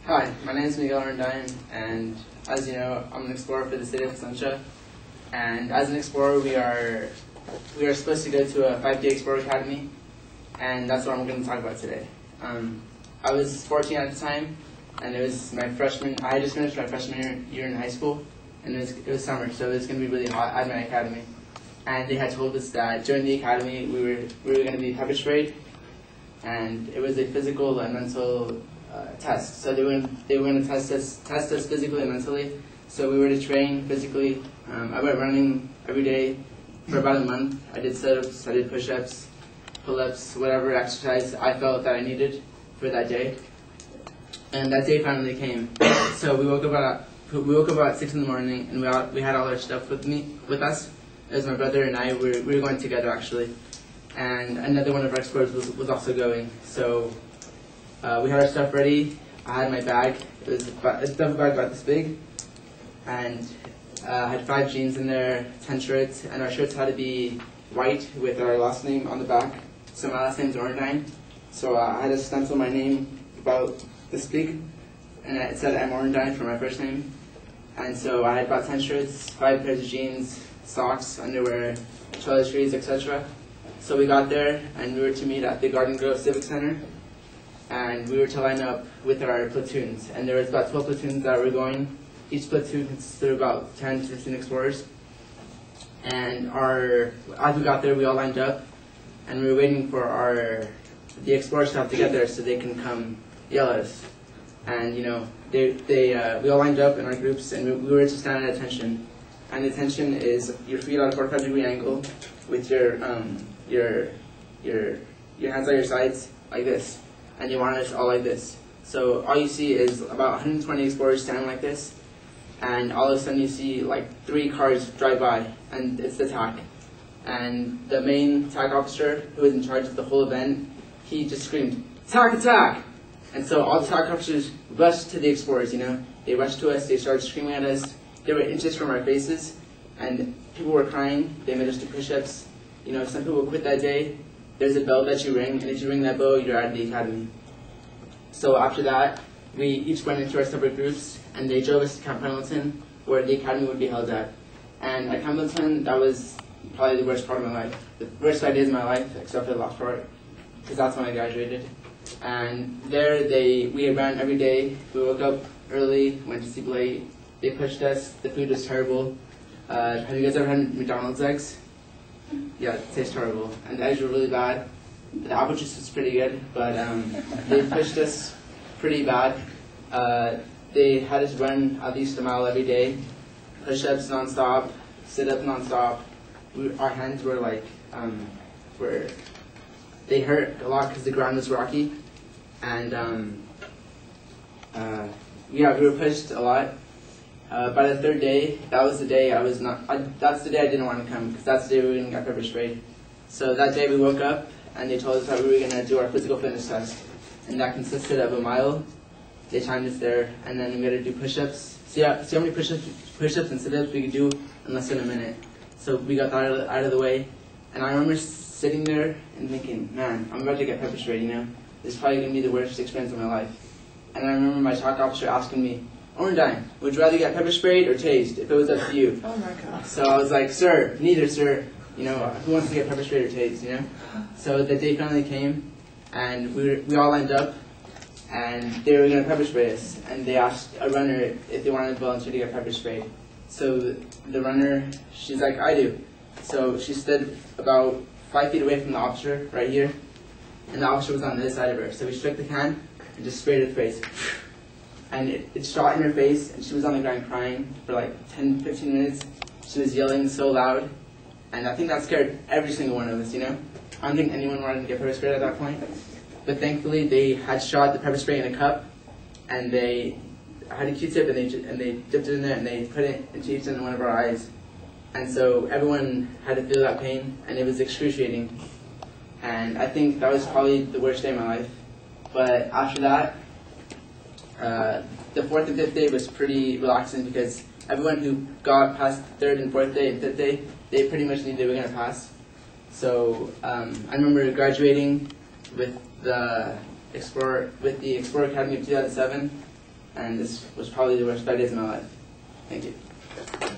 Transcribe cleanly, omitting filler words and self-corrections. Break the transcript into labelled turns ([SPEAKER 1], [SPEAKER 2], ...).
[SPEAKER 1] Hi, my name is Miguel, and as you know, I'm an explorer for the city of Placentia. And as an explorer, we are supposed to go to a 5-day Explorer Academy, and that's what I'm going to talk about today. I was 14 at the time, and it was my freshman. I had just finished my freshman year in high school, and it was summer, so it was going to be really hot at my academy. And they had told us that during the academy we were going to be pepper sprayed, and it was a physical and mental test. So they were going to test us physically and mentally. So we were to train physically. I went running every day for about a month. I did sit-ups, I did push-ups, pull-ups, whatever exercise I felt that I needed for that day. And that day finally came. So we woke up about 6 in the morning, and we had all our stuff with us. It was my brother and I. We were going together actually, and another one of our explorers was also going. So we had our stuff ready. I had my bag. It was a duffel bag about this big, and I had 5 jeans in there, 10 shirts, and our shirts had to be white with our last name on the back. So my last name is Orendine. So I had to stencil my name about this big, and it said M. Orendine for my first name. And so I had about 10 shirts, 5 pairs of jeans, socks, underwear, toiletries, etc. So we got there, and we were to meet at the Garden Grove Civic Center, and we were to line up with our platoons. And there was about 12 platoons that were going. Each platoon consisted of about 10 to 15 explorers. And as we got there, we all lined up, and we were waiting for the explorers to have to get there so they can come yell at us. And you know, we all lined up in our groups, and we were to stand at attention. And attention is your feet at a 45-degree angle, with your hands on your sides like this, and you want us all like this. So all you see is about 120 explorers standing like this, and all of a sudden you see like 3 cars drive by, and it's the TAC. And the main TAC officer, who was in charge of the whole event, he just screamed, "TAC attack!" And so all the TAC officers rushed to the explorers, you know. They rushed to us, they started screaming at us. They were inches from our faces, and people were crying. They made us do push-ups. You know, some people quit that day. There's a bell that you ring, and if you ring that bell, you're out of the academy. So after that, we each went into our separate groups, and they drove us to Camp Pendleton, where the academy would be held at. And at Camp Pendleton, that was probably the worst part of my life. The worst 5 days of my life, except for the last part, because that's when I graduated. And there, we ran every day. We woke up early, went to sleep late. They pushed us. The food was terrible. Have you guys ever had McDonald's eggs? Yeah, it tastes horrible. And the eggs were really bad. The apple juice was pretty good, but they pushed us pretty bad. They had us run at least a mile every day, push-ups nonstop, sit-ups nonstop. Our hands were like, they hurt a lot because the ground was rocky, and yeah, we were pushed a lot. By the 3rd day, that was the day that's the day I didn't want to come, because that's the day we were going to get pepper sprayed. So that day we woke up, and they told us that we were going to do our physical fitness test. And that consisted of a mile. They timed us there, and then we had to do push-ups. See how many push-ups and sit-ups we could do in less than a minute. So we got that out of the way. And I remember sitting there and thinking, man, I'm about to get pepper sprayed, you know? This is probably going to be the worst experience of my life. And I remember my TAC officer asking me, "Orendine, would you rather get pepper sprayed or tased if it was up to you?"
[SPEAKER 2] Oh my God.
[SPEAKER 1] So I was like, "Sir, neither, sir. You know, who wants to get pepper sprayed or tased, you know?" So the day finally came, and we all lined up, and they were going to pepper spray us. And they asked a runner if they wanted to volunteer to get pepper sprayed. So the runner, she's like, "I do." So she stood about 5 feet away from the officer, right here, and the officer was on the other side of her. So we shook the can and just sprayed her face. And it shot in her face, and she was on the ground crying for like 10-15 minutes. She was yelling so loud, and I think that scared every single one of us, you know? I don't think anyone wanted to get pepper sprayed at that point. But thankfully, they had shot the pepper spray in a cup, and they had a Q-tip, and they dipped it in there, and they put it into each one of our eyes. And so everyone had to feel that pain, and it was excruciating. And I think that was probably the worst day of my life. But after that, the 4th and 5th day was pretty relaxing, because everyone who got past the 3rd and 4th day and 5th day, they pretty much knew they were going to pass. So I remember graduating with the Explorer Academy of 2007, and this was probably the worst 5 days of my life. Thank you.